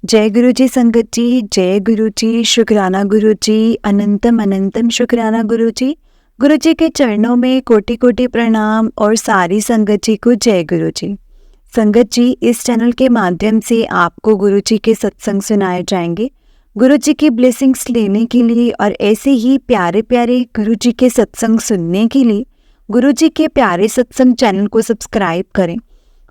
जय गुरु जी संगत जी, जय गुरु जी, शुक्राना गुरु जी, अनंतम अनंतम शुक्राना गुरु जी। गुरु जी के चरणों में कोटि कोटि प्रणाम और सारी संगत जी को जय गुरु जी। संगत जी, इस चैनल के माध्यम से आपको गुरु जी के सत्संग सुनाए जाएंगे। गुरु जी की ब्लेसिंग्स लेने के लिए और ऐसे ही प्यारे प्यारे गुरु जी के सत्संग सुनने के लिए गुरु जी के प्यारे सत्संग चैनल को सब्सक्राइब करें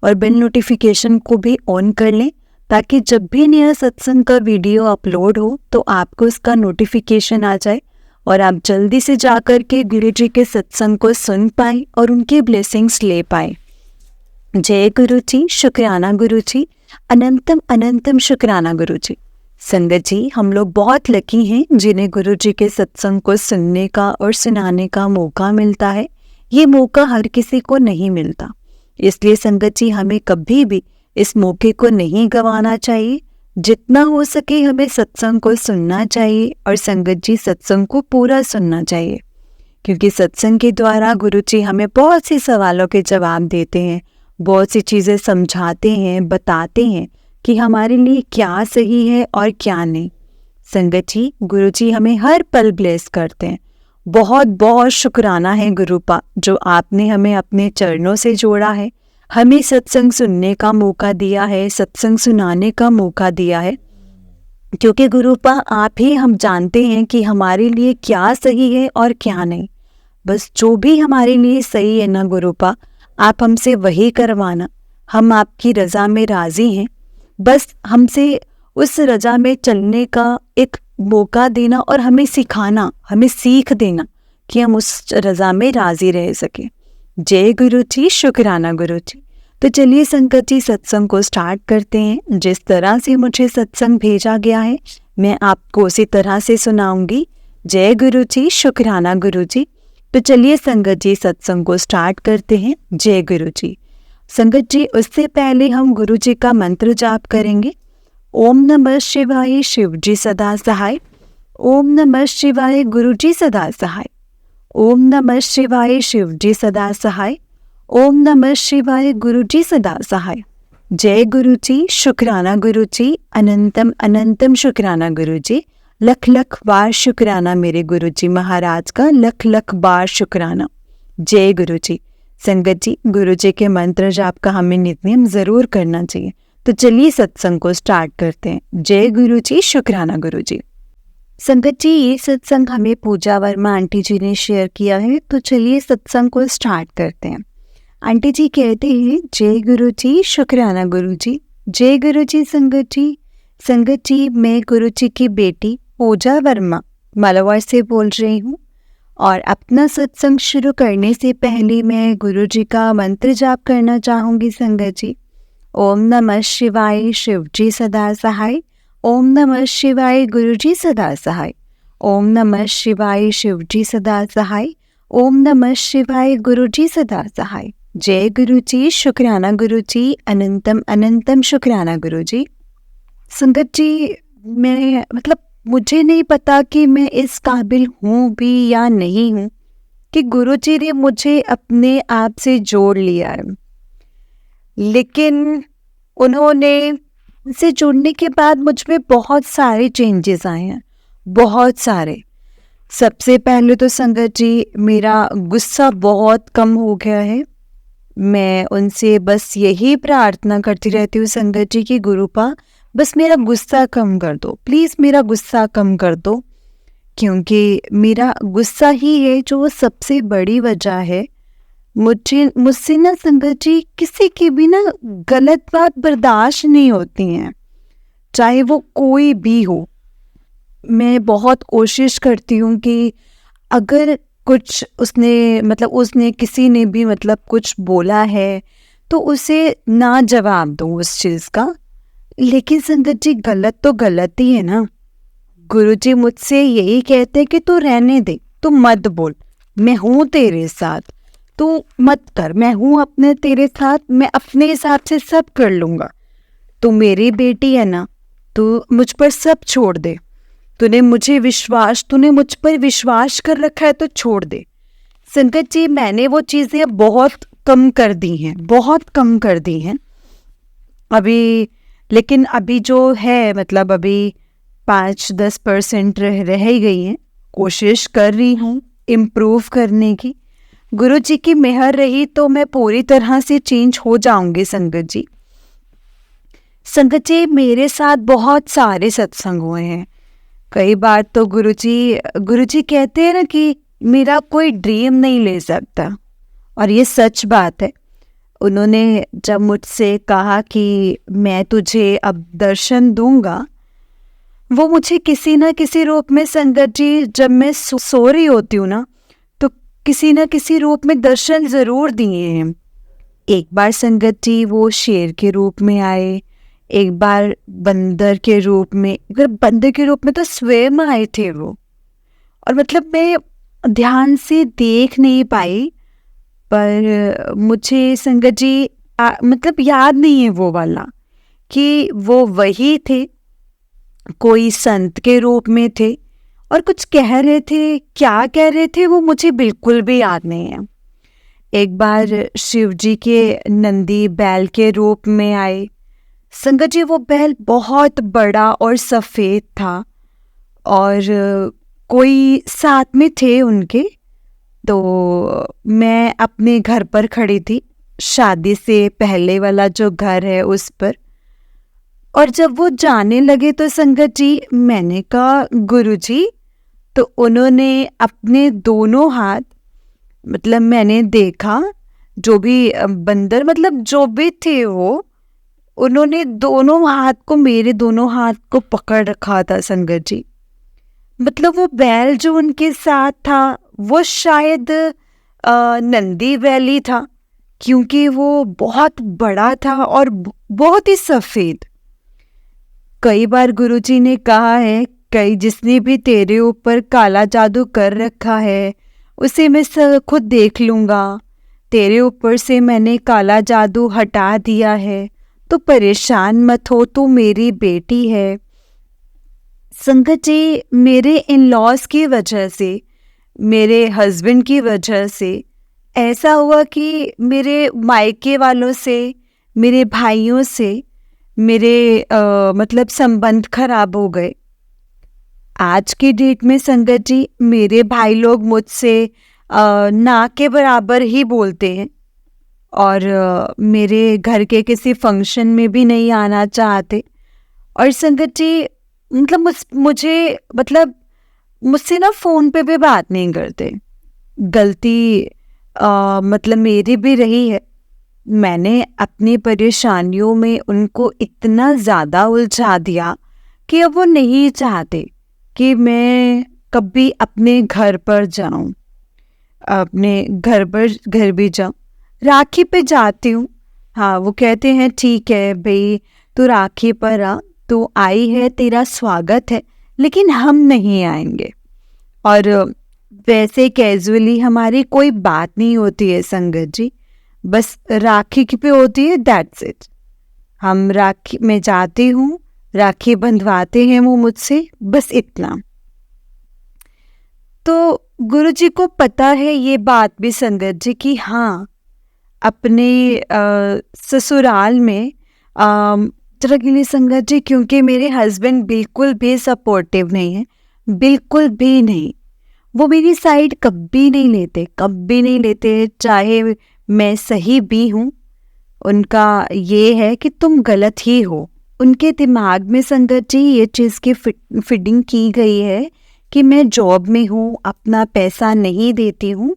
और बेल नोटिफिकेशन को भी ऑन कर लें, ताकि जब भी नया सत्संग का वीडियो अपलोड हो तो आपको इसका नोटिफिकेशन आ जाए और आप जल्दी से जाकर के गुरु जी के सत्संग को सुन पाए और उनके ब्लेसिंग्स ले पाए। जय गुरु जी, शुक्राना गुरु जी, अनंतम अनंतम शुक्राना गुरु जी। संगत जी, हम लोग बहुत लकी हैं जिन्हें गुरु जी के सत्संग को सुनने का और सुनाने का मौका मिलता है। ये मौका हर किसी को नहीं मिलता, इसलिए संगत जी हमें कभी भी इस मौके को नहीं गंवाना चाहिए। जितना हो सके हमें सत्संग को सुनना चाहिए और संगत जी सत्संग को पूरा सुनना चाहिए, क्योंकि सत्संग के द्वारा गुरु जी हमें बहुत सी सवालों के जवाब देते हैं, बहुत सी चीज़ें समझाते हैं, बताते हैं कि हमारे लिए क्या सही है और क्या नहीं। संगत जी, गुरु जी हमें हर पल ब्लेस करते हैं। बहुत बहुत शुक्राना है गुरुपा, जो आपने हमें अपने चरणों से जोड़ा है, हमें सत्संग सुनने का मौका दिया है, सत्संग सुनाने का मौका दिया है। क्योंकि गुरुपा आप ही हम जानते हैं कि हमारे लिए क्या सही है और क्या नहीं। बस जो भी हमारे लिए सही है ना गुरुपा, आप हमसे वही करवाना। हम आपकी रज़ा में राज़ी हैं। बस हमसे उस रज़ा में चलने का एक मौका देना और हमें सिखाना, हमें सीख देना कि हम उस रज़ा में राज़ी रह सकें। जय गुरु जी, शुक्राना गुरु जी। तो चलिए संगत जी, सत्संग को स्टार्ट करते हैं। जिस तरह से मुझे सत्संग भेजा गया है मैं आपको उसी तरह से सुनाऊंगी। जय गुरु जी, शुक्राना गुरु जी। तो चलिए संगत जी, सत्संग को स्टार्ट करते हैं। जय गुरु जी। संगत जी, उससे पहले हम गुरु जी का मंत्र जाप करेंगे। ओम नमः शिवाय, शिव जी सदा सहाय। ओम नमः शिवाय, गुरु जी सदा सहाय। ओम नमः शिवाय, शिव जी सदा सहाय। ओम नमः शिवाय, गुरु जी सदा सहाय। जय गुरु जी, शुक्राना गुरु जी, अनंतम अनंतम शुक्राना गुरु जी। लख लख बार शुक्राना मेरे गुरु जी महाराज का, लख लख बार शुक्राना। जय गुरु जी। संगत जी, गुरु जी के मंत्र जाप का हमें नित्यम जरूर करना चाहिए। तो चलिए सत्संग को स्टार्ट करते हैं। जय गुरु जी, शुक्राना गुरु जी। संगत जी, ये सत्संग हमें पूजा वर्मा आंटी जी ने शेयर किया है। तो चलिए सत्संग को स्टार्ट करते हैं। आंटी जी कहते हैं, जय गुरु जी, शुक्राना गुरु जी। जय गुरु जी संगत जी। संगत जी, मैं गुरु जी की बेटी पूजा वर्मा मालावाड़ से बोल रही हूँ। और अपना सत्संग शुरू करने से पहले मैं गुरु जी का मंत्र जाप करना चाहूँगी। संगत जी, ओम नमः शिवाय, शिव जी सदा सहाय। ओम नमः शिवाय, गुरु जी सदा सहाय। ओम नमः शिवाय, शिव जी सदा सहाय। ओम नमः शिवाय, गुरु जी सदा सहाय। जय गुरु जी, शुक्राना गुरु जी, अनंतम अनंतम शुक्राना गुरु जी। संगत जी, मैं मुझे नहीं पता कि मैं इस काबिल हूँ भी या नहीं हूँ कि गुरु जी ने मुझे अपने आप से जोड़ लिया है, लेकिन उन्होंने से जुड़ने के बाद मुझ में बहुत सारे चेंजेस आए हैं, बहुत सारे। सबसे पहले तो संगत जी, मेरा गुस्सा बहुत कम हो गया है। मैं उनसे बस यही प्रार्थना करती रहती हूँ संगत जी की गुरुपा बस मेरा गुस्सा कम कर दो, प्लीज़ मेरा गुस्सा कम कर दो, क्योंकि मेरा गुस्सा ही है जो सबसे बड़ी वजह है। मुझसे ना संगत जी किसी की भी ना गलत बात बर्दाश्त नहीं होती हैं, चाहे वो कोई भी हो। मैं बहुत कोशिश करती हूँ कि अगर कुछ उसने किसी ने भी कुछ बोला है तो उसे ना जवाब दो उस चीज़ का। लेकिन संगत जी, गलत तो गलत ही है ना। गुरुजी मुझसे यही कहते हैं कि तू रहने दे, तू मत बोल, मैं हूँ तेरे साथ, तू मत कर, मैं हूँ अपने तेरे साथ, मैं अपने हिसाब से सब कर लूँगा। तू मेरी बेटी है ना, तू मुझ पर सब छोड़ दे। तूने मुझ पर विश्वास कर रखा है तो छोड़ दे। संगत जी, मैंने वो चीज़ें बहुत कम कर दी हैं, बहुत कम कर दी हैं। अभी लेकिन अभी जो है मतलब अभी 5-10% रह ही गई हैं। कोशिश कर रही हूँ इम्प्रूव करने की। गुरु जी की मेहर रही तो मैं पूरी तरह से चेंज हो जाऊंगी संगत जी। संगत जी, मेरे साथ बहुत सारे सत्संग हुए हैं। कई बार तो गुरुजी कहते हैं ना कि मेरा कोई ड्रीम नहीं ले सकता, और ये सच बात है। उन्होंने जब मुझसे कहा कि मैं तुझे अब दर्शन दूंगा, वो मुझे किसी न किसी रूप में संगत जी, जब मैं सो रही होती हूँ ना, तो किसी न किसी रूप में दर्शन जरूर दिए हैं। एक बार संगत जी वो शेर के रूप में आए, एक बार बंदर के रूप में, अगर बंदर के रूप में तो स्वयं आए थे वो। और मतलब मैं ध्यान से देख नहीं पाई, पर मुझे संगत जी मतलब याद नहीं है वो वाला कि वो वही थे, कोई संत के रूप में थे और कुछ कह रहे थे। क्या कह रहे थे वो मुझे बिल्कुल भी याद नहीं है। एक बार शिव जी के नंदी बैल के रूप में आए। संगत जी वो बैल बहुत बड़ा और सफ़ेद था, और कोई साथ में थे उनके। तो मैं अपने घर पर खड़ी थी, शादी से पहले वाला जो घर है उस पर। और जब वो जाने लगे तो संगत जी मैंने कहा गुरुजी, तो उन्होंने अपने दोनों हाथ, मतलब मैंने देखा जो भी बंदर मतलब जो भी थे वो, उन्होंने दोनों हाथ को, मेरे दोनों हाथ को पकड़ रखा था संगत जी। मतलब वो बैल जो उनके साथ था वो शायद नंदी बैल ही था, क्योंकि वो बहुत बड़ा था और बहुत ही सफ़ेद। कई बार गुरुजी ने कहा है, कई जिसने भी तेरे ऊपर काला जादू कर रखा है उसे मैं खुद देख लूँगा। तेरे ऊपर से मैंने काला जादू हटा दिया है, तो परेशान मत हो, तू मेरी बेटी है। संगत जी मेरे इन लॉज की वजह से, मेरे हस्बैंड की वजह से ऐसा हुआ कि मेरे मायके वालों से, मेरे भाइयों से मेरे मतलब संबंध खराब हो गए। आज की डेट में संगत जी मेरे भाई लोग मुझसे ना के बराबर ही बोलते हैं, और मेरे घर के किसी फंक्शन में भी नहीं आना चाहते। और संगत जी मतलब मुझे मतलब मुझसे ना फ़ोन पे भी बात नहीं करते। गलती मतलब मेरी भी रही है। मैंने अपनी परेशानियों में उनको इतना ज़्यादा उलझा दिया कि अब वो नहीं चाहते कि मैं कभी अपने घर पर जाऊं, अपने घर भी जाऊं। राखी पे जाती हूँ, हाँ वो कहते हैं ठीक है भाई तू राखी पर आ, तू आई है, तेरा स्वागत है, लेकिन हम नहीं आएंगे। और वैसे कैजुअली हमारी कोई बात नहीं होती है संगत जी, बस राखी की पे होती है, दैट्स इट। हम राखी में जाती हूँ, राखी बंधवाते हैं वो मुझसे, बस इतना। तो गुरुजी को पता है ये बात भी संगत जी कि हाँ, अपने ससुराल में तरह के लिए संगत जी, क्योंकि मेरे हस्बैंड बिल्कुल भी सपोर्टिव नहीं है, बिल्कुल भी नहीं। वो मेरी साइड कभी नहीं लेते, कभी नहीं लेते, चाहे मैं सही भी हूँ। उनका ये है कि तुम गलत ही हो। उनके दिमाग में संगत जी ये चीज़ की फिटिंग की गई है कि मैं जॉब में हूँ, अपना पैसा नहीं देती हूँ,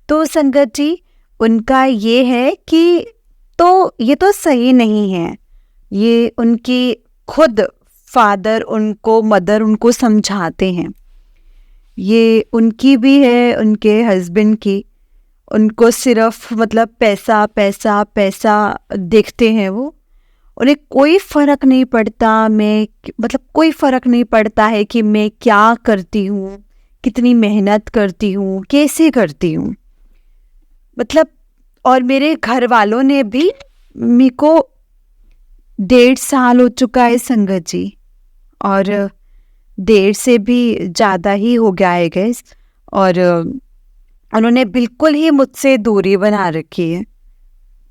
तो संगत जी उनका ये है कि तो ये तो सही नहीं है। ये उनकी खुद फादर मदर उनको समझाते हैं। ये उनकी भी है, उनके हस्बैंड की। उनको सिर्फ मतलब पैसा पैसा पैसा देखते हैं वो। उन्हें कोई फ़र्क नहीं पड़ता, मैं मतलब कोई फ़र्क नहीं पड़ता है कि मैं क्या करती हूँ, कितनी मेहनत करती हूँ, कैसे करती हूँ। मतलब और मेरे घर वालों ने भी, मेरे को 1.5 साल हो चुका है संगत जी, और 1.5 से भी ज़्यादा ही हो गया है गैस। और उन्होंने बिल्कुल ही मुझसे दूरी बना रखी है।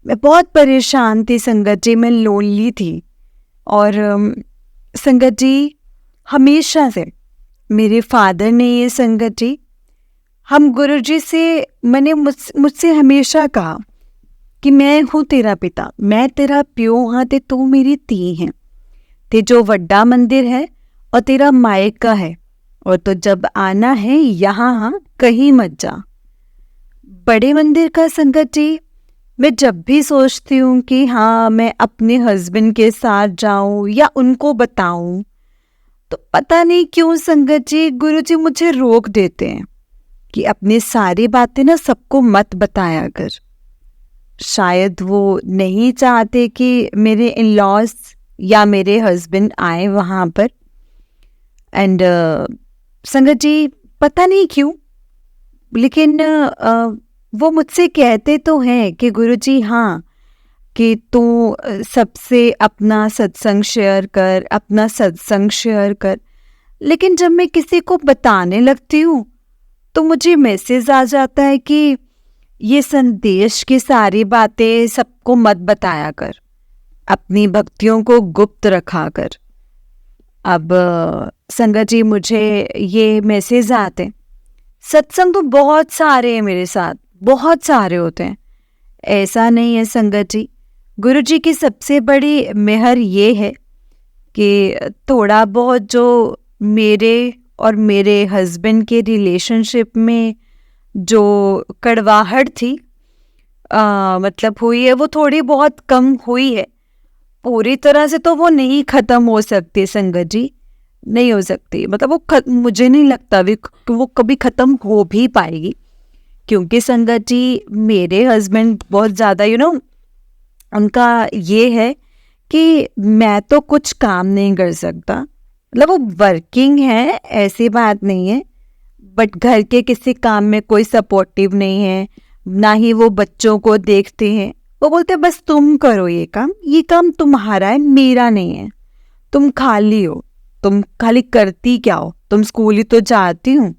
मैं बहुत परेशान थी संगत जी, मैं लोनली थी, और संगत जी, हमेशा से मेरे फादर ने ये संगत जी, हम गुरुजी से, मैंने मुझसे हमेशा कहा कि मैं हूँ तेरा पिता, मैं तेरा प्यो हाँ ते तू मेरी धी है, ते जो वड्डा मंदिर है और तेरा मायका है, और तो जब आना है यहाँ हाँ कहीं मत जा। बड़े मंदिर का संगत जी, मैं जब भी सोचती हूँ कि हाँ मैं अपने हस्बैंड के साथ जाऊँ या उनको बताऊँ, तो पता नहीं क्यों संगत जी गुरुजी मुझे रोक देते हैं कि अपनी सारी बातें ना सबको मत बताया कर। शायद वो नहीं चाहते कि मेरे इन लॉज या मेरे हस्बैंड आए वहाँ पर। एंड संगत जी पता नहीं क्यों, लेकिन वो मुझसे कहते तो हैं कि गुरुजी हाँ, कि तू सबसे अपना सत्संग शेयर कर, अपना सत्संग शेयर कर। लेकिन जब मैं किसी को बताने लगती हूँ तो मुझे मैसेज आ जाता है कि ये संदेश की सारी बातें सबको मत बताया कर, अपनी भक्तियों को गुप्त रखा कर। अब संगत जी मुझे ये मैसेज आते हैं। सत्संग तो बहुत सारे हैं मेरे साथ, बहुत सारे होते हैं, ऐसा नहीं है संगत जी। गुरुजी की सबसे बड़ी मेहर ये है कि थोड़ा बहुत जो मेरे और मेरे हस्बैंड के रिलेशनशिप में जो कड़वाहट थी मतलब हुई है, वो थोड़ी बहुत कम हुई है। पूरी तरह से तो वो नहीं ख़त्म हो सकती संगत जी, नहीं हो सकती। मतलब वो मुझे नहीं लगता वो कभी ख़त्म हो भी पाएगी, क्योंकि संगत जी मेरे हस्बैंड बहुत ज़्यादा उनका ये है कि मैं तो कुछ काम नहीं कर सकता। मतलब वो वर्किंग है, ऐसी बात नहीं है, बट घर के किसी काम में कोई सपोर्टिव नहीं है, ना ही वो बच्चों को देखते हैं। वो बोलते हैं बस तुम करो ये काम तुम्हारा है, मेरा नहीं है, तुम खाली हो, तुम खाली करती क्या हो, तुम स्कूल ही तो जाती हो।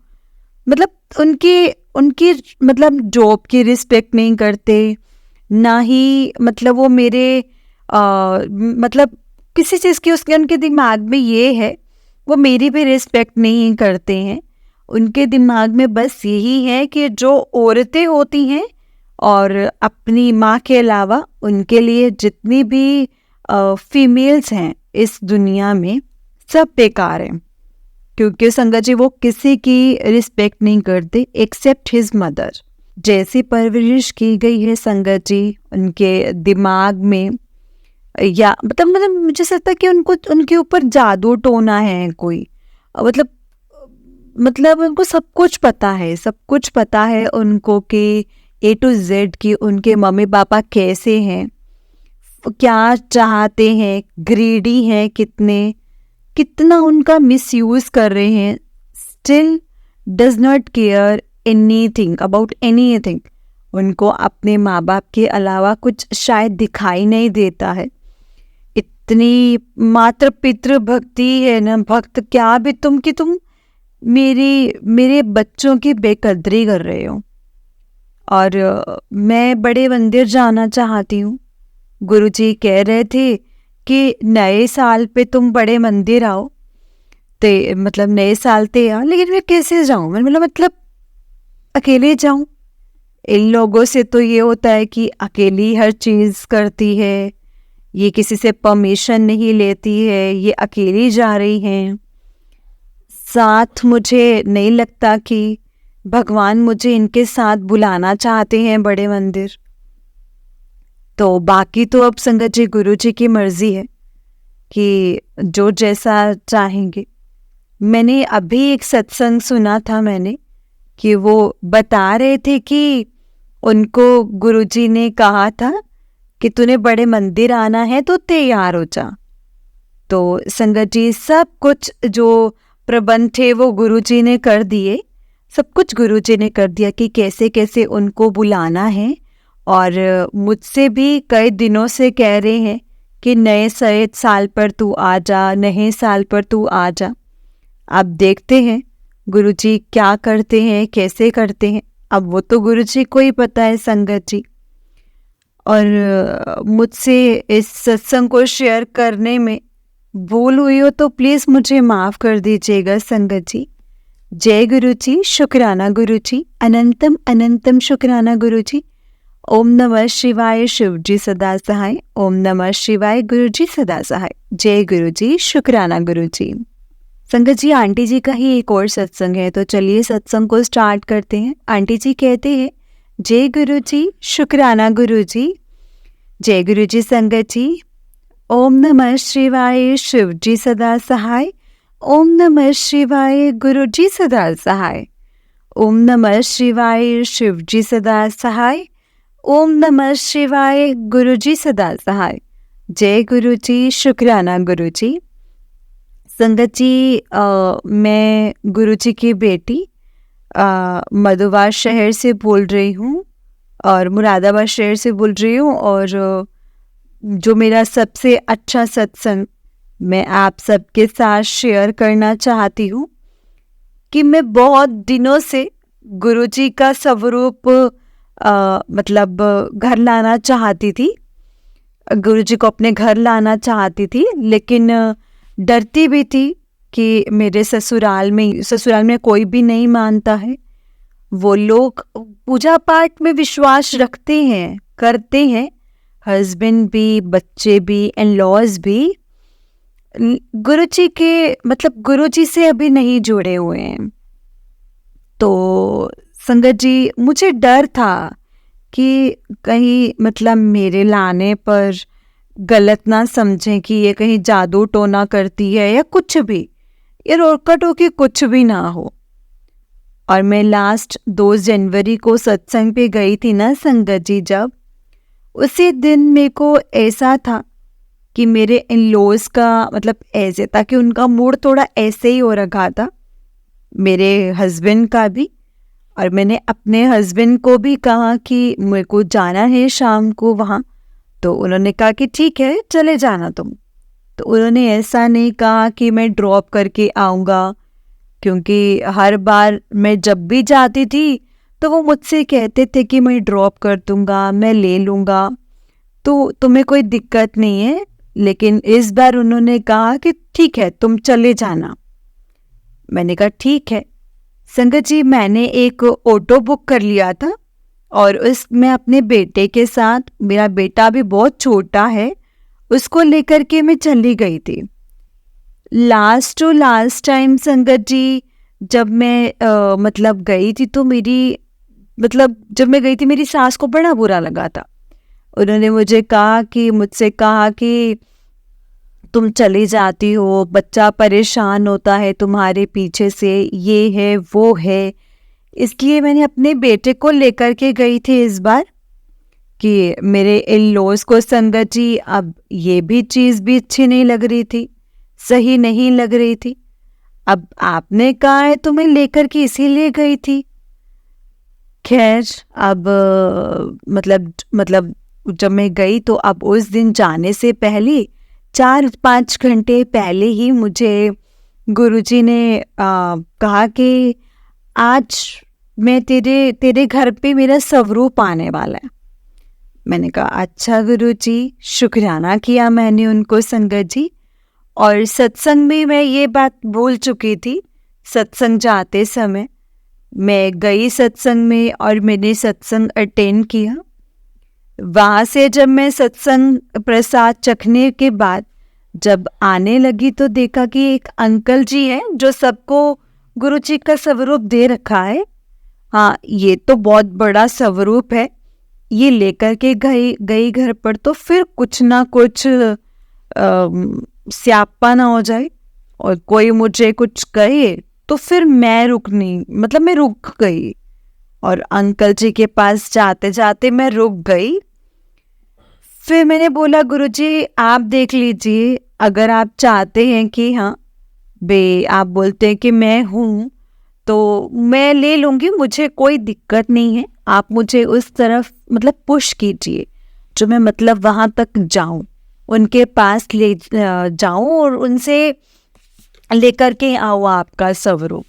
मतलब उनकी उनकी मतलब जॉब की रिस्पेक्ट नहीं करते, ना ही मतलब वो मेरे मतलब किसी चीज़ की उसके उनके दिमाग में ये है, वो मेरी भी रिस्पेक्ट नहीं करते हैं। उनके दिमाग में बस यही है कि जो औरतें होती हैं और अपनी माँ के अलावा उनके लिए जितनी भी फीमेल्स हैं इस दुनिया में सब बेकार हैं, क्योंकि संगत जी वो किसी की रिस्पेक्ट नहीं करते एक्सेप्ट हिज मदर। जैसी परवरिश की गई है संगत जी उनके दिमाग में, या मतलब मुझे लगता है कि उनको उनके ऊपर जादू टोना है कोई। मतलब उनको सब कुछ पता है, सब कुछ पता है उनको कि A to Z कि उनके मम्मी पापा कैसे हैं, क्या चाहते हैं, ग्रीडी हैं कितना उनका मिसयूज कर रहे हैं, still does not care anything about anything. उनको अपने माँ बाप के अलावा कुछ शायद दिखाई नहीं देता है। इतनी मात्र पितृ भक्ति है ना, भक्त क्या भी तुम कि तुम मेरे बच्चों की बेकदरी कर रहे हो। और मैं बड़े मंदिर जाना चाहती हूँ। गुरुजी कह रहे थे कि नए साल पे तुम बड़े मंदिर आओ, ते मतलब नए साल ते आओ, लेकिन मैं कैसे जाऊँ? मैंने मतलब अकेले जाऊँ? इन लोगों से तो ये होता है कि अकेली हर चीज़ करती है, ये किसी से परमिशन नहीं लेती है, ये अकेली जा रही हैं। साथ मुझे नहीं लगता कि भगवान मुझे इनके साथ बुलाना चाहते हैं बड़े मंदिर। तो बाकी तो अब संगत जी गुरु जी की मर्जी है कि जो जैसा चाहेंगे। मैंने अभी एक सत्संग सुना था मैंने कि वो बता रहे थे कि उनको गुरुजी ने कहा था कि तूने बड़े मंदिर आना है तो तैयार हो जा। तो संगत जी सब कुछ जो प्रबंध थे वो गुरुजी ने कर दिए, सब कुछ गुरुजी ने कर दिया कि कैसे कैसे उनको बुलाना है। और मुझसे भी कई दिनों से कह रहे हैं कि नए साल पर तू आ जा, नए साल पर तू आ जा। अब देखते हैं गुरुजी क्या करते हैं, कैसे करते हैं, अब वो तो गुरुजी को ही पता है संगत जी। और मुझसे इस सत्संग को शेयर करने में भूल हुई हो तो प्लीज़ मुझे माफ़ कर दीजिएगा संगत जी। जय गुरु जी, शुक्राना गुरु जी, अनंतम अनंतम शुक्राना गुरु जी। ओम नमः शिवाय, शिव जी सदा सहाय। ओम नमः शिवाय, गुरु जी सदा सहाय। जय गुरु जी, शुक्राना गुरु जी। संगत जी, आंटी जी का ही एक और सत्संग है, तो चलिए सत्संग को स्टार्ट करते हैं। आंटी जी कहते हैं, जय गुरु जी, शुक्राना गुरु जी। जय गुरु जी संगत जी। ओम नमः शिवाय, शिव जी सदा सहाय। ओम नमः शिवाय, गुरु जी सदा सहाय। ओम नमः शिवाय, शिव जी सदा सहाय। ओम नमः शिवाय, गुरु जी सदा सहाय। जय गुरु जी, शुक्राना गुरु जी। संगत जी, मैं गुरु जी की बेटी मधुवार शहर से बोल रही हूँ और मुरादाबाद शहर से बोल रही हूँ। और जो मेरा सबसे अच्छा सत्संग मैं आप सबके साथ शेयर करना चाहती हूँ कि मैं बहुत दिनों से गुरुजी का स्वरूप मतलब घर लाना चाहती थी, गुरुजी को अपने घर लाना चाहती थी, लेकिन डरती भी थी कि मेरे ससुराल में कोई भी नहीं मानता है। वो लोग पूजा पाठ में विश्वास रखते हैं, करते हैं, हस्बैंड भी, बच्चे भी, इन लॉज भी, गुरुजी के मतलब गुरुजी से अभी नहीं जुड़े हुए हैं। तो संगत जी, मुझे डर था कि कहीं मतलब मेरे लाने पर गलत ना समझें कि ये कहीं जादू टोना करती है या कुछ भी, ये रोका टोकी कुछ भी ना हो। और मैं लास्ट 2 जनवरी को सत्संग पे गई थी ना संगत जी, जब उसी दिन मेरे को ऐसा था कि मेरे इन लॉज का मतलब ऐसे था कि उनका मूड थोड़ा ऐसे ही हो रखा था, मेरे हस्बैंड का भी। और मैंने अपने हस्बैंड को भी कहा कि मेरे को जाना है शाम को वहाँ, तो उन्होंने कहा कि ठीक है चले जाना तुम। तो उन्होंने ऐसा नहीं कहा कि मैं ड्रॉप करके आऊँगा, क्योंकि हर बार मैं जब भी जाती थी तो वो मुझसे कहते थे कि मैं ड्रॉप कर दूँगा, मैं ले लूँगा, तो तुम्हें कोई दिक्कत नहीं है। लेकिन इस बार उन्होंने कहा कि ठीक है तुम चले जाना। मैंने कहा ठीक है। संगत जी, मैंने एक ऑटो बुक कर लिया था और उसमें अपने बेटे के साथ, मेरा बेटा भी बहुत छोटा है, उसको लेकर के मैं चली गई थी। लास्ट टू लास्ट टाइम संगत जी, जब मैं मतलब गई थी तो जब मैं गई थी मेरी सास को बड़ा बुरा लगा था। उन्होंने मुझसे कहा कि तुम चली जाती हो, बच्चा परेशान होता है तुम्हारे पीछे से, ये है वो है। इसलिए मैंने अपने बेटे को लेकर के गई थी इस बार कि मेरे इन लॉज को संगत जी अब ये भी चीज़ भी अच्छी नहीं लग रही थी, सही नहीं लग रही थी। अब आपने कहा है तो मैं लेकर के इसीलिए गई थी। खैर, अब मतलब जब मैं गई तो अब उस दिन जाने से पहले 4-5 घंटे पहले ही मुझे गुरुजी ने कहा कि आज मैं तेरे घर पे मेरा स्वरूप आने वाला है। मैंने कहा अच्छा गुरुजी, शुक्राना किया मैंने उनको संगत जी। और सत्संग में मैं ये बात भूल चुकी थी। सत्संग जाते समय मैं गई सत्संग में और मैंने सत्संग अटेंड किया। वहाँ से जब मैं सत्संग प्रसाद चखने के बाद जब आने लगी तो देखा कि एक अंकल जी हैं जो सबको गुरुजी का स्वरूप दे रखा है। हाँ, ये तो बहुत बड़ा स्वरूप है, ये लेकर के गई घर पर तो फिर कुछ ना कुछ स्यापा ना हो जाए और कोई मुझे कुछ कहे तो फिर मैं रुक गई। और अंकल जी के पास जाते जाते मैं रुक गई। फिर मैंने बोला गुरुजी आप देख लीजिए, अगर आप चाहते हैं कि हाँ आप बोलते हैं कि मैं हूँ तो मैं ले लूँगी, मुझे कोई दिक्कत नहीं है। आप मुझे उस तरफ पुश कीजिए जो मैं वहाँ तक जाऊँ, उनके पास ले जाऊँ और उनसे लेकर के आओ आपका स्वरूप।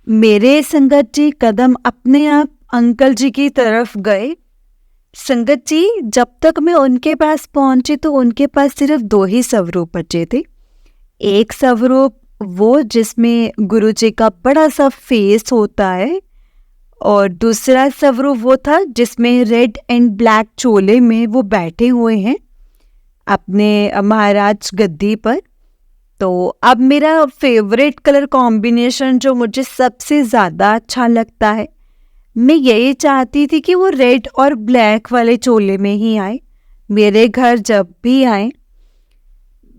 मेरे संगत जी कदम अपने आप अंकल जी की तरफ गए, संगत जी, जब तक मैं उनके पास पहुंची तो उनके पास सिर्फ 2 ही स्वरूप बचे थे। एक स्वरूप वो जिसमें गुरु जी का बड़ा सा फेस होता है, और दूसरा स्वरूप वो था जिसमें रेड एंड ब्लैक चोले में वो बैठे हुए हैं अपने महाराज गद्दी पर। तो अब मेरा फेवरेट कलर कॉम्बिनेशन जो मुझे सबसे ज़्यादा अच्छा लगता है, मैं यही चाहती थी कि वो रेड और ब्लैक वाले चोले में ही आए। मेरे घर जब भी आए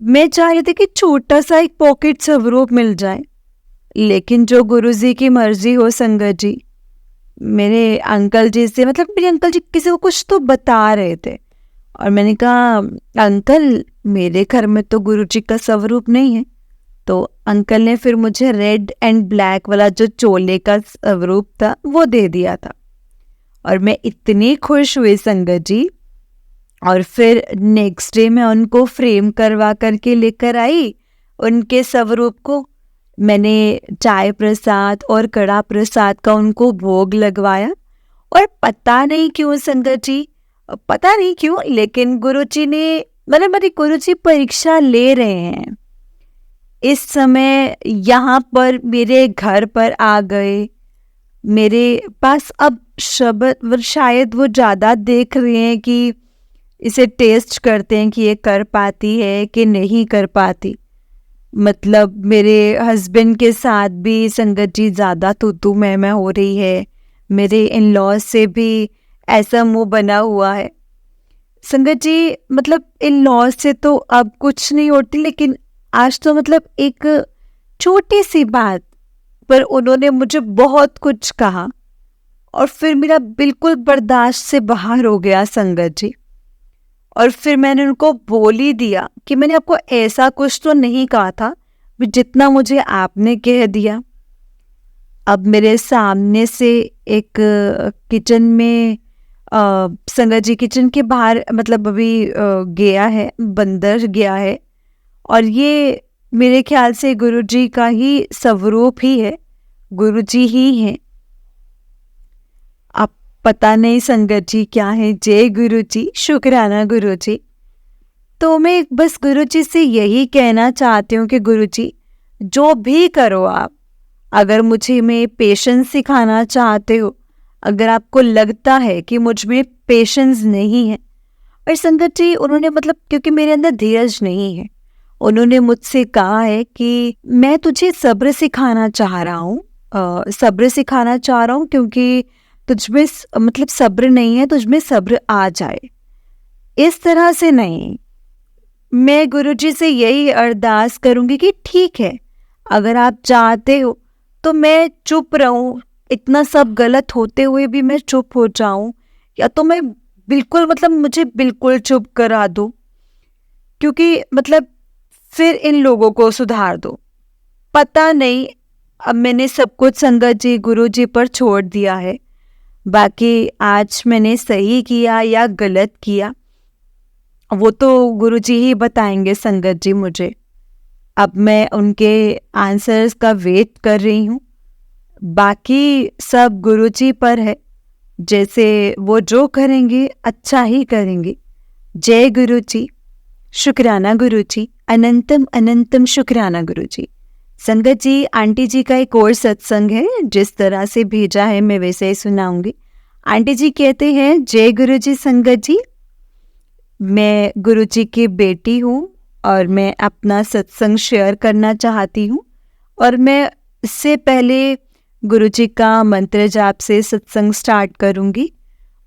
मैं चाह रही थी कि छोटा सा एक पॉकेट स्वरूप मिल जाए, लेकिन जो गुरुजी की मर्जी हो संगत जी, मेरे अंकल जी से, मतलब मेरे अंकल जी किसी को कुछ तो बता रहे थे, और मैंने कहा अंकल मेरे घर में तो गुरुजी का स्वरूप नहीं है। तो अंकल ने फिर मुझे रेड एंड ब्लैक वाला जो चोले का स्वरूप था वो दे दिया था, और मैं इतनी खुश हुई संगत जी। और फिर नेक्स्ट डे मैं उनको फ्रेम करवा करके लेकर आई उनके स्वरूप को। मैंने चाय प्रसाद और कड़ा प्रसाद का उनको भोग लगवाया, और पता नहीं क्यों संगत जी, पता नहीं क्यों, लेकिन गुरुजी ने, मतलब मेरे गुरुजी परीक्षा ले रहे हैं इस समय, यहाँ पर मेरे घर पर आ गए। मेरे पास अब शब्द, शायद वो ज़्यादा देख रहे हैं कि इसे टेस्ट करते हैं कि ये कर पाती है कि नहीं कर पाती। मतलब मेरे हस्बैंड के साथ भी संगत जी ज़्यादा तू मैं हो रही है, मेरे इन लॉज से भी ऐसा मुंह बना हुआ है संगत जी। मतलब इन लॉज से तो अब कुछ नहीं होती, लेकिन आज तो मतलब एक छोटी सी बात पर उन्होंने मुझे बहुत कुछ कहा, और फिर मेरा बिल्कुल बर्दाश्त से बाहर हो गया संगत जी। और फिर मैंने उनको बोल ही दिया कि मैंने आपको ऐसा कुछ तो नहीं कहा था जितना मुझे आपने कह दिया। अब मेरे सामने से एक किचन में संगत जी, किचन के बाहर मतलब अभी गया है, बंदर गया है, और ये मेरे ख्याल से गुरुजी का ही स्वरूप ही है, गुरुजी ही हैं। अब पता नहीं संगत जी क्या है। जय गुरुजी, शुक्राना गुरुजी। तो मैं बस गुरुजी से यही कहना चाहती हूँ कि गुरुजी जो भी करो आप, अगर मुझे में पेशेंस सिखाना चाहते हो, अगर आपको लगता है कि मुझ में पेशेंस नहीं है, और संगत जी उन्होंने, मतलब क्योंकि मेरे अंदर धीरज नहीं है, उन्होंने मुझसे कहा है कि मैं तुझे सब्र सिखाना चाह रहा हूँ, सब्र सिखाना चाह रहा हूँ, क्योंकि तुझमें मतलब सब्र नहीं है, तुझमें सब्र आ जाए। इस तरह से नहीं, मैं गुरुजी से यही अरदास करूँगी कि ठीक है, अगर आप चाहते हो तो मैं चुप रहूँ, इतना सब गलत होते हुए भी मैं चुप हो जाऊँ, या तो मैं बिल्कुल, मतलब मुझे बिल्कुल चुप करा दो, क्योंकि मतलब फिर इन लोगों को सुधार दो। पता नहीं, अब मैंने सब कुछ संगत जी गुरुजी पर छोड़ दिया है। बाकी आज मैंने सही किया या गलत किया वो तो गुरुजी ही बताएंगे संगत जी मुझे। अब मैं उनके आंसर्स का वेट कर रही हूँ, बाकी सब गुरुजी पर है, जैसे वो जो करेंगे अच्छा ही करेंगे। जय गुरुजी, शुक्राना गुरुजी, अनंतम अनंतम शुक्राना गुरुजी। संगत जी, आंटी जी का एक और सत्संग है, जिस तरह से भेजा है मैं वैसे ही सुनाऊंगी। आंटी जी कहते हैं, जय गुरुजी संगत जी, मैं गुरुजी की बेटी हूँ और मैं अपना सत्संग शेयर करना चाहती हूँ, और मैं इससे पहले गुरुजी का मंत्र जाप से सत्संग स्टार्ट करूँगी।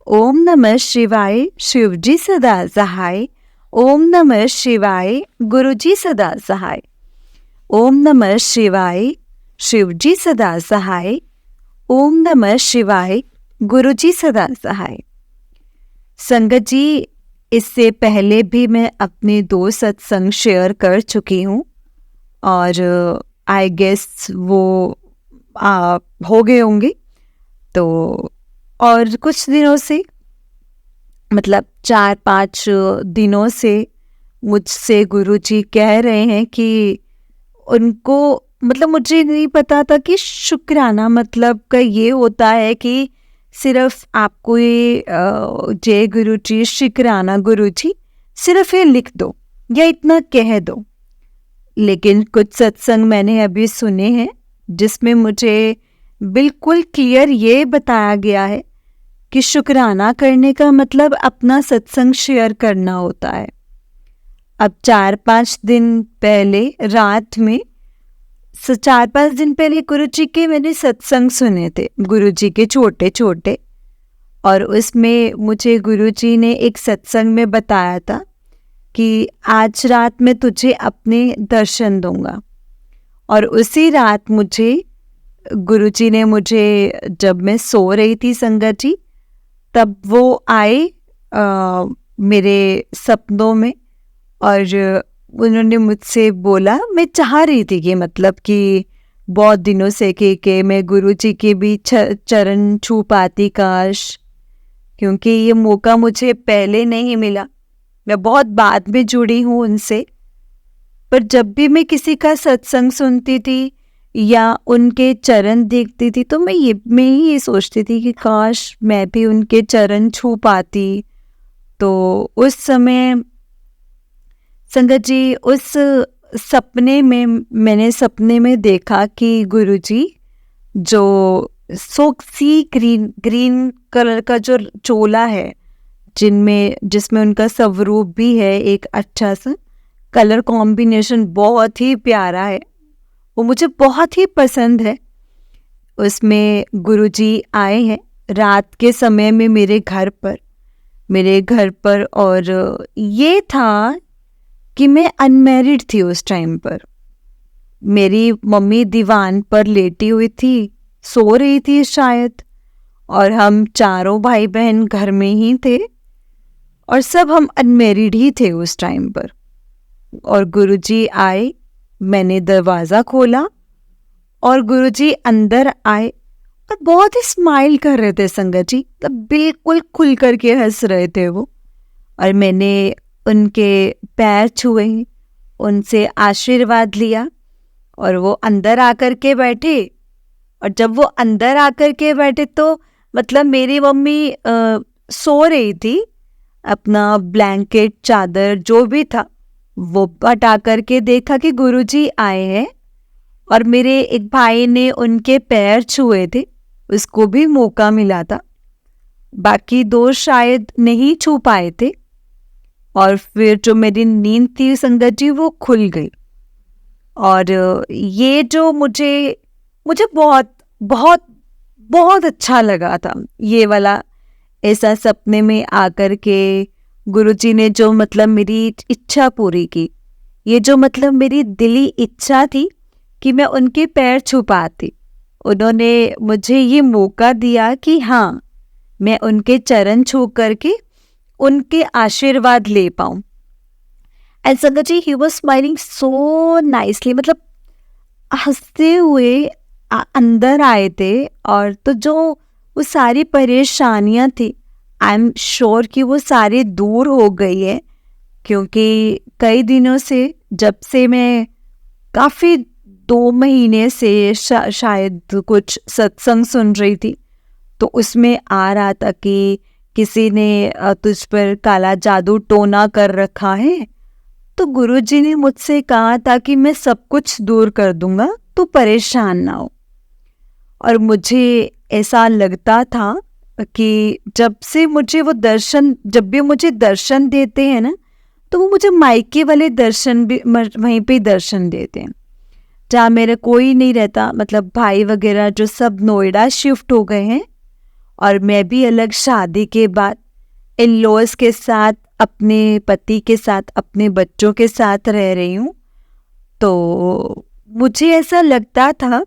ओम नमः शिवाय, शिवजी सदा सहाय। ओम नमः शिवाय, गुरुजी सदा सहाय। ओम नमः शिवाय, शिवजी सदा सहाय। ओम नमः शिवाय, गुरुजी सदा सहाय। संगत जी, इससे पहले भी मैं अपने 2 सत्संग शेयर कर चुकी हूँ, और आई गेस वो हो गए होंगे। तो और कुछ दिनों से, मतलब 4-5 दिनों से मुझसे गुरुजी कह रहे हैं कि उनको, मतलब मुझे नहीं पता था कि शुक्राना मतलब का ये होता है कि सिर्फ आपको ये जय गुरु जी, शुक्राना गुरु जी, सिर्फ ये लिख दो या इतना कह दो। लेकिन कुछ सत्संग मैंने अभी सुने हैं जिसमें मुझे बिल्कुल क्लियर ये बताया गया है कि शुक्राना करने का मतलब अपना सत्संग शेयर करना होता है। अब 4-5 दिन पहले रात में 4-5 दिन पहले गुरुजी के मैंने सत्संग सुने थे, गुरुजी के छोटे छोटे। और उसमें मुझे गुरुजी ने एक सत्संग में बताया था कि आज रात मैं तुझे अपने दर्शन दूंगा। और उसी रात मुझे गुरुजी ने जब मैं सो रही थी संगत जी, तब वो आए मेरे सपनों में और उन्होंने मुझसे बोला, मैं चाह रही थी कि मतलब कि बहुत दिनों से कि मैं गुरुजी के भी चरण छू पाती काश, क्योंकि ये मौका मुझे पहले नहीं मिला। मैं बहुत बाद में जुड़ी हूँ उनसे, पर जब भी मैं किसी का सत्संग सुनती थी या उनके चरण देखती थी तो मैं ही ये सोचती थी कि काश मैं भी उनके चरण छू पाती। तो उस समय संगत जी, उस सपने में मैंने सपने में देखा कि गुरुजी जो सोक्सी ग्रीन कलर का जो चोला है, जिसमें उनका स्वरूप भी है, एक अच्छा सा कलर कॉम्बिनेशन बहुत ही प्यारा है, वो मुझे बहुत ही पसंद है। उसमें गुरुजी आए हैं रात के समय में मेरे घर पर। और ये था कि मैं अनमैरिड थी उस टाइम पर। मेरी मम्मी दीवान पर लेटी हुई थी, सो रही थी शायद, और हम चारों भाई बहन घर में ही थे और सब हम अनमैरिड ही थे उस टाइम पर। और गुरुजी आए, मैंने दरवाज़ा खोला और गुरुजी अंदर आए और बहुत ही स्माइल कर रहे थे संगत जी, तब बिल्कुल खुल करके हंस रहे थे वो। और मैंने उनके पैर छुए, उनसे आशीर्वाद लिया और वो अंदर आकर के बैठे। और जब वो अंदर आकर के बैठे तो मतलब मेरी मम्मी सो रही थी, अपना ब्लैंकेट चादर जो भी था वो हटा करके देखा कि गुरुजी आए हैं। और मेरे एक भाई ने उनके पैर छुए थे, उसको भी मौका मिला था, बाकी दो शायद नहीं छू पाए थे। और फिर जो मेरी नींद थी संगत जी वो खुल गई। और ये जो मुझे बहुत बहुत बहुत अच्छा लगा था ये वाला, ऐसा सपने में आकर के गुरुजी ने जो मतलब मेरी इच्छा पूरी की, ये जो मतलब मेरी दिली इच्छा थी कि मैं उनके पैर छू पाती, उन्होंने मुझे ये मौका दिया कि हाँ मैं उनके चरण छू करके उनके आशीर्वाद ले पाऊँ। And Sangat ji, he was smiling so nicely, मतलब हंसते हुए अंदर आए थे। और तो जो वो सारी परेशानियां थी, आई एम श्योर कि वो सारी दूर हो गई है, क्योंकि कई दिनों से, जब से मैं काफ़ी 2 महीने से शायद कुछ सत्संग सुन रही थी, तो उसमें आ रहा था कि किसी ने तुझ पर काला जादू टोना कर रखा है। तो गुरुजी ने मुझसे कहा था कि मैं सब कुछ दूर कर दूंगा, तू परेशान ना हो। और मुझे ऐसा लगता था कि जब भी मुझे दर्शन देते हैं ना, तो वो मुझे मायके वाले दर्शन भी वहीं पे दर्शन देते हैं, जहाँ मेरा कोई नहीं रहता, मतलब भाई वगैरह जो सब नोएडा शिफ्ट हो गए हैं और मैं भी अलग शादी के बाद इन लॉज के साथ, अपने पति के साथ, अपने बच्चों के साथ रह रही हूँ। तो मुझे ऐसा लगता था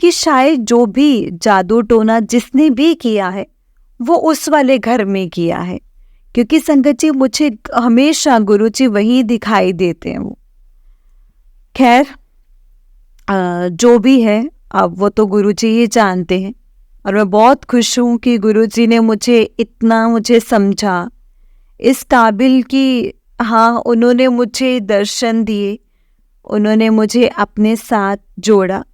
कि शायद जो भी जादू टोना जिसने भी किया है वो उस वाले घर में किया है, क्योंकि संगत जी मुझे हमेशा गुरुजी वही दिखाई देते हैं। वो खैर जो भी है, अब वो तो गुरुजी ही जानते हैं। और मैं बहुत खुश हूँ कि गुरुजी ने मुझे समझा इस काबिल कि हाँ, उन्होंने मुझे दर्शन दिए, उन्होंने मुझे अपने साथ जोड़ा।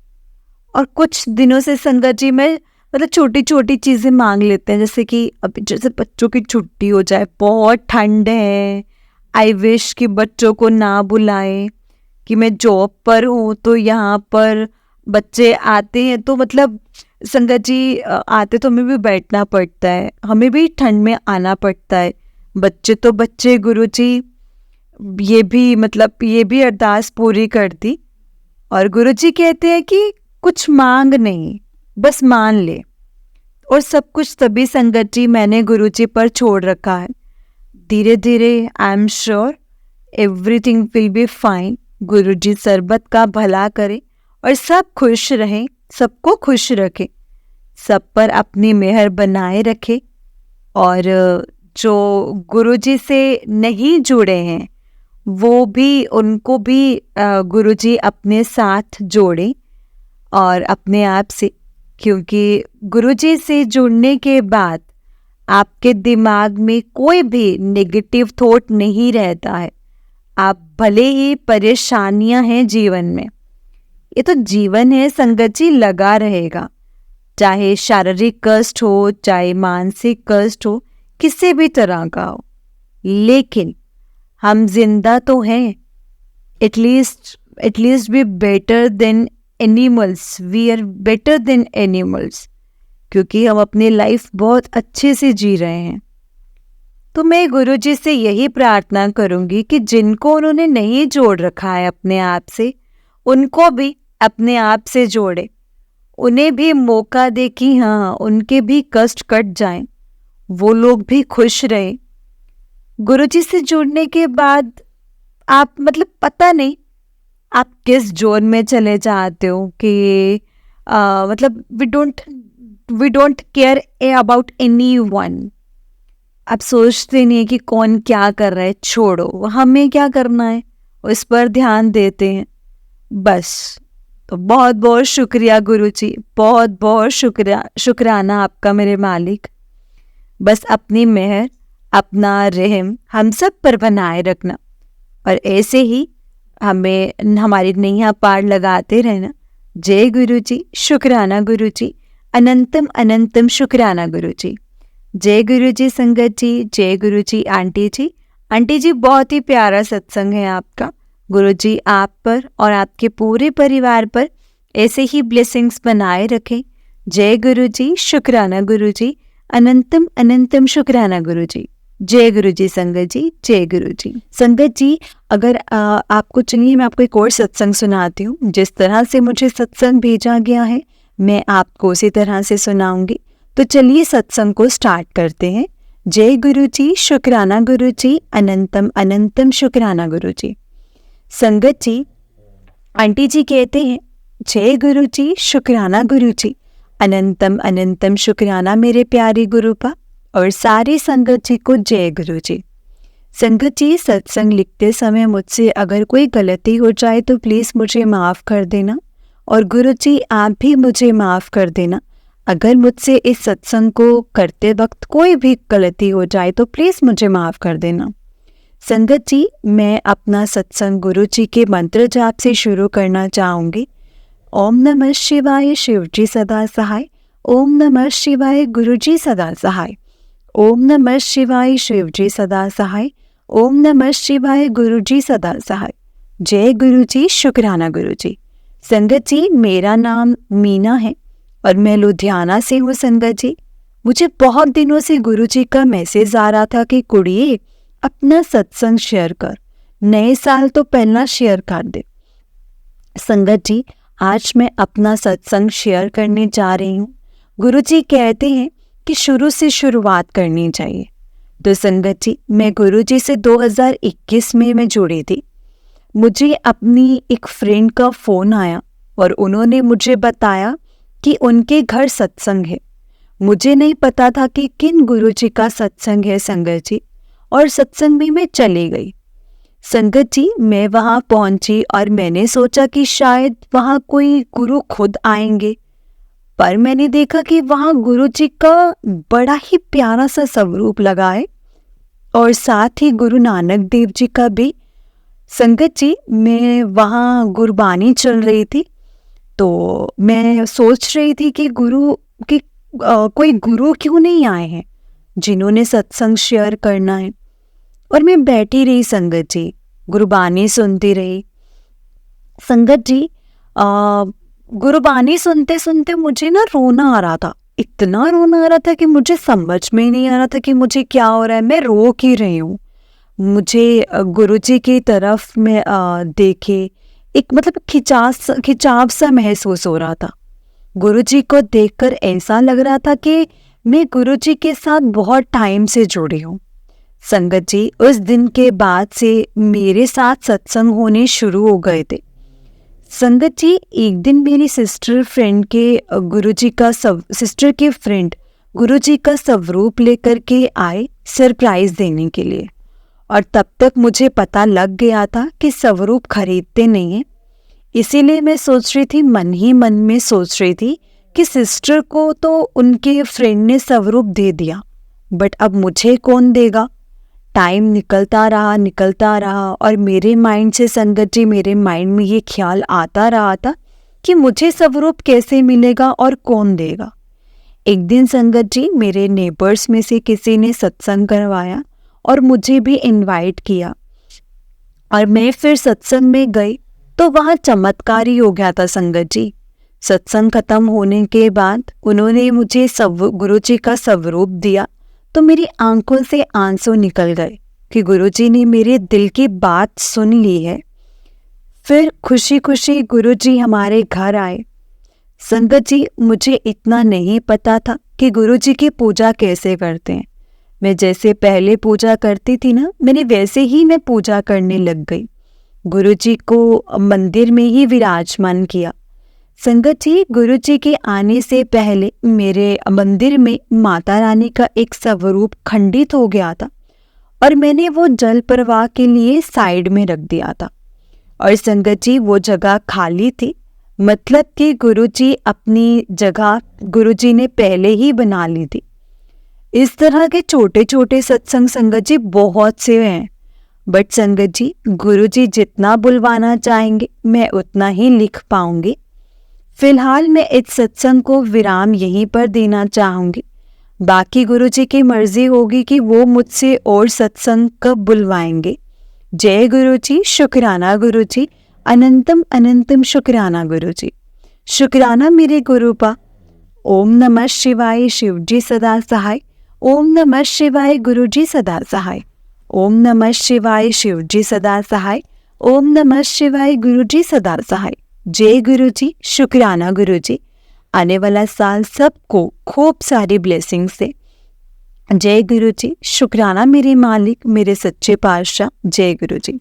और कुछ दिनों से संगत जी मैं मतलब छोटी छोटी चीज़ें मांग लेते हैं, जैसे कि अभी जैसे बच्चों की छुट्टी हो जाए, बहुत ठंड है, आई विश कि बच्चों को ना बुलाएं, कि मैं जॉब पर हूँ तो यहाँ पर बच्चे आते हैं तो मतलब संगत जी आते तो हमें भी बैठना पड़ता है, हमें भी ठंड में आना पड़ता है। बच्चे तो बच्चे गुरु जी, ये भी मतलब ये भी अरदास पूरी कर दी। और गुरु जी कहते हैं कि कुछ मांग नहीं, बस मान ले। और सब कुछ तभी संगत जी मैंने गुरु जी पर छोड़ रखा है। धीरे धीरे I am sure everything will be fine. गुरु जी सरबत का भला करे और सब खुश रहें, सबको खुश रखे, सब पर अपनी मेहर बनाए रखे। और जो गुरु जी से नहीं जुड़े हैं वो भी, उनको भी गुरु जी अपने साथ जोड़े और अपने आप से, क्योंकि गुरु जी से जुड़ने के बाद आपके दिमाग में कोई भी नेगेटिव थॉट नहीं रहता है। आप भले ही परेशानियां हैं जीवन में, ये तो जीवन है संगत जी, लगा रहेगा, चाहे शारीरिक कष्ट हो चाहे मानसिक कष्ट हो, किसी भी तरह का हो, लेकिन हम जिंदा तो हैं। At least we better than animals, we are better than animals, क्योंकि हम अपनी लाइफ बहुत अच्छे से जी रहे हैं। तो मैं गुरु जी से यही प्रार्थना करूंगी कि जिनको उन्होंने नहीं जोड़ रखा है अपने आप से, उनको भी अपने आप से जोड़े, उन्हें भी मौका दे कि हाँ उनके भी कष्ट कट जाएं, वो लोग भी खुश रहें। गुरु जी से जुड़ने के बाद आप मतलब पता नहीं आप किस जोन में चले जाते हो कि मतलब we don't care about anyone. आप सोचते नहीं कि कौन क्या कर रहा है, छोड़ो, हमें क्या करना है उस पर ध्यान देते हैं बस। तो बहुत बहुत शुक्रिया गुरु जी, बहुत बहुत शुक्राना आपका मेरे मालिक। बस अपनी मेहर, अपना रहम हम सब पर बनाए रखना और ऐसे ही हमें हमारी नैया पार लगाते रहना। जय गुरु जी, शुक्राना गुरु जी, अनंतम अनंतम शुक्राना गुरु जी। जय गुरु जी संगत जी, जय गुरु जी आंटी जी। आंटी जी बहुत ही प्यारा सत्संग है आपका। गुरु जी आप पर और आपके पूरे परिवार पर ऐसे ही ब्लेसिंग्स बनाए रखें। जय गुरु जी, शुक्राना गुरु जी, अनंतम अनंतम शुक्राना गुरु जी। जय गुरु जी संगत जी, जय गुरु जी। संगत जी अगर आपको चलिए मैं आपको एक और सत्संग सुनाती हूँ। जिस तरह से मुझे सत्संग भेजा गया है मैं आपको उसी तरह से सुनाऊंगी। तो चलिए सत्संग को स्टार्ट करते हैं। जय गुरु जी, शुक्राना गुरु जी, अनंतम अनंतम शुक्राना गुरु जी। संगत जी आंटी जी कहते हैं, जय गुरु जी, शुक्राना गुरु जी, अनंतम अनंतम शुक्राना मेरे प्यारे गुरुपा। और सारी संगत जी को जय गुरु जी। संगत जी सत्संग लिखते समय मुझसे अगर कोई गलती हो जाए तो प्लीज़ मुझे माफ़ कर देना, और गुरु जी आप भी मुझे माफ़ कर देना। अगर मुझसे इस सत्संग को करते वक्त कोई भी गलती हो जाए तो प्लीज़ मुझे माफ़ कर देना। संगत जी मैं अपना सत्संग गुरु जी के मंत्र जाप से शुरू करना चाहूँगी। ओम नमः शिवाय, शिव जी सदा सहाय। ओम नमः शिवाय, गुरु जी सदा सहाय। ओम नमः शिवाय, शिव जी सदा सहाय। ओम नमः शिवाय, गुरु जी सदा सहाय। जय गुरु जी, शुक्राना गुरु जी। संगत जी मेरा नाम मीना है और मैं लुधियाना से हूँ। संगत जी मुझे बहुत दिनों से गुरु जी का मैसेज आ रहा था कि कुड़िए अपना सत्संग शेयर कर, नए साल तो पहला शेयर कर दे। संगत जी आज मैं अपना सत्संग शेयर करने जा रही हूँ। गुरु जी कहते हैं कि शुरू से शुरुआत करनी चाहिए। तो संगत जी मैं गुरु जी से 2021 में मैं जुड़ी थी। मुझे अपनी एक फ्रेंड का फ़ोन आया और उन्होंने मुझे बताया कि उनके घर सत्संग है। मुझे नहीं पता था कि किन गुरु जी का सत्संग है संगत जी, और सत्संग में मैं चली गई। संगत जी मैं वहाँ पहुँची और मैंने सोचा कि शायद वहाँ कोई गुरु खुद आएंगे, पर मैंने देखा कि वहाँ गुरु जी का बड़ा ही प्यारा सा स्वरूप लगा है और साथ ही गुरु नानक देव जी का भी। संगत जी मैं वहाँ गुरबानी चल रही थी तो मैं सोच रही थी कि गुरु की कोई गुरु क्यों नहीं आए हैं जिन्होंने सत्संग शेयर करना है। और मैं बैठी रही संगत जी, गुरबानी सुनती रही। संगत जी, गुरबानी सुनते सुनते मुझे ना रोना आ रहा था, इतना रोना आ रहा था कि मुझे समझ में ही नहीं आ रहा था कि मुझे क्या हो रहा है, मैं रो क्यों रही हूँ। मुझे गुरुजी की तरफ में देखे एक मतलब खिंचाव सा महसूस हो रहा था। गुरुजी को देखकर ऐसा लग रहा था कि मैं गुरुजी के साथ बहुत टाइम से जुड़ी हूँ। संगत जी, उस दिन के बाद से मेरे साथ सत्संग होने शुरू हो गए थे। संगत जी, एक दिन मेरी सिस्टर के फ्रेंड गुरुजी का स्वरूप लेकर के आए सरप्राइज देने के लिए। और तब तक मुझे पता लग गया था कि स्वरूप खरीदते नहीं हैं। इसीलिए मैं सोच रही थी, मन ही मन में सोच रही थी कि सिस्टर को तो उनके फ्रेंड ने स्वरूप दे दिया, बट अब मुझे कौन देगा। टाइम निकलता रहा और मेरे माइंड से संगत जी, मेरे माइंड में ये ख्याल आता रहा था कि मुझे स्वरूप कैसे मिलेगा और कौन देगा। एक दिन संगत जी, मेरे नेबर्स में से किसी ने सत्संग करवाया और मुझे भी इनवाइट किया और मैं फिर सत्संग में गई तो वहाँ चमत्कार ही हो गया था संगत जी। सत्संग खत्म होने के बाद उन्होंने मुझे गुरुजी का स्वरूप दिया तो मेरी आंखों से आंसू निकल गए कि गुरुजी ने मेरे दिल की बात सुन ली है। फिर खुशी खुशी गुरुजी हमारे घर आए। संगत जी, मुझे इतना नहीं पता था कि गुरुजी की पूजा कैसे करते हैं। मैं जैसे पहले पूजा करती थी ना, मैंने वैसे ही मैं पूजा करने लग गई। गुरुजी को मंदिर में ही विराजमान किया। संगत जी, गुरुजी के आने से पहले मेरे मंदिर में माता रानी का एक स्वरूप खंडित हो गया था और मैंने वो जल प्रवाह के लिए साइड में रख दिया था। और संगत जी, वो जगह खाली थी, मतलब कि गुरुजी अपनी जगह गुरुजी ने पहले ही बना ली थी। इस तरह के छोटे छोटे सत्संग संगत जी बहुत से हैं, बट संगत जी, गुरुजी जितना बुलवाना चाहेंगे मैं उतना ही लिख पाऊंगी। फिलहाल मैं इस सत्संग को विराम यहीं पर देना चाहूंगी। बाकी गुरुजी की मर्जी होगी कि वो मुझसे और सत्संग कब बुलवाएंगे। जय गुरुजी, शुक्राना गुरुजी, अनंतम अनंतम शुक्राना गुरुजी। शुक्राना मेरे गुरुपा। ओम नमः शिवाय, शिवजी सदा सहाय। ओम नमः शिवाय, गुरुजी सदा सहाय। ओम नमः शिवाय, शिवजी सदा सहाय। ओम नमः शिवाय, गुरुजी सदा सहाय। जय गुरुजी, शुक्राना गुरुजी। आने वाला साल सबको खूब सारी ब्लेसिंग्स से। जय गुरुजी, शुक्राना मेरे मालिक, मेरे सच्चे पातशाह। जय गुरुजी।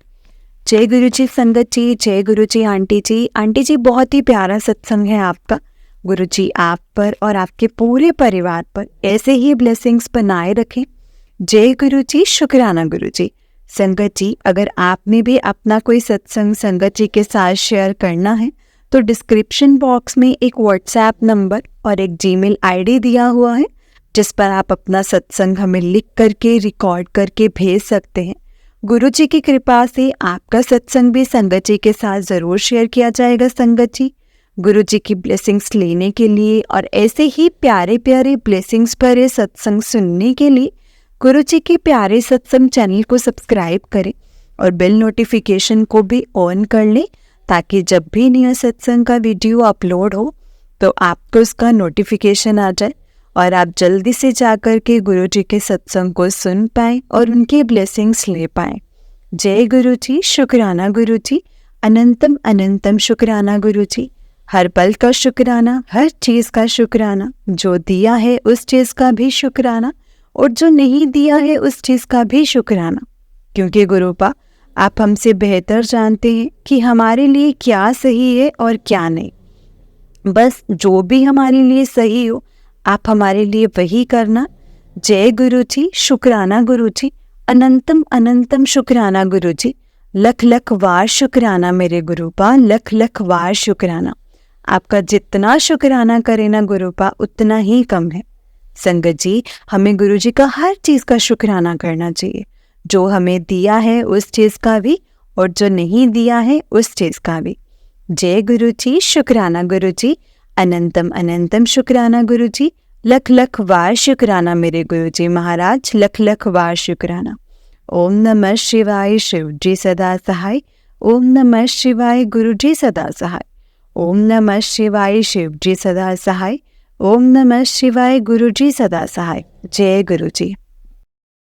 जय गुरुजी संगत जी, जय गुरुजी आंटी जी। आंटी जी, बहुत ही प्यारा सत्संग है आपका। गुरुजी आप पर और आपके पूरे परिवार पर ऐसे ही ब्लेसिंग्स बनाए रखें। जय गुरुजी, शुक्राना गुरुजी। संगत जी, अगर आपने भी अपना कोई सत्संग संगत जी के साथ शेयर करना है तो डिस्क्रिप्शन बॉक्स में एक व्हाट्सएप नंबर और एक जीमेल आईडी दिया हुआ है, जिस पर आप अपना सत्संग हमें लिख करके रिकॉर्ड करके भेज सकते हैं। गुरुजी की कृपा से आपका सत्संग भी संगत जी के साथ ज़रूर शेयर किया जाएगा। संगत जी, गुरुजी की ब्लेसिंग्स लेने के लिए और ऐसे ही प्यारे प्यारे ब्लेसिंग्स भरे सत्संग सुनने के लिए गुरुजी के प्यारे सत्संग चैनल को सब्सक्राइब करें और बेल नोटिफिकेशन को भी ऑन कर लें, ताकि जब भी नया सत्संग का वीडियो अपलोड हो तो आपको उसका नोटिफिकेशन आ जाए और आप जल्दी से जाकर के गुरुजी के सत्संग को सुन पाएँ और उनके ब्लेसिंग्स ले पाएँ। जय गुरुजी, शुक्राना गुरुजी, अनंतम अनंतम शुक्राना गुरुजी। हर पल का शुक्राना, हर चीज़ का शुक्राना। जो दिया है उस चीज़ का भी शुक्राना और जो नहीं दिया है उस चीज़ का भी शुक्राना, क्योंकि गुरुपा आप हमसे बेहतर जानते हैं कि हमारे लिए क्या सही है और क्या नहीं। बस जो भी हमारे लिए सही हो आप हमारे लिए वही करना। जय गुरुजी, शुक्राना गुरुजी, अनंतम अनंतम शुक्राना गुरुजी। लख लख वार शुक्राना मेरे गुरुपा, लख लख वार शुक्राना। आपका जितना शुक्राना करे ना गुरुपा उतना ही कम है। संगत जी, हमें गुरुजी का हर चीज़ का शुक्राना करना चाहिए, जो हमें दिया है उस चीज़ का भी और जो नहीं दिया है उस चीज़ का भी। जय गुरुजी, शुक्राना गुरुजी, अनंतम अनंतम शुक्राना गुरुजी, लख लख वार शुक्राना मेरे गुरु जी महाराज, लख लख वार शुक्राना। ओम नमः शिवाय, शिव जी सदा सहाय। ओम नमः शिवाय, गुरु जी सदा सहाय। ओम नमः शिवाय, शिव जी सदा सहाय। ओम नमः शिवाय, गुरु जी सदा सहाय। जय गुरु जी।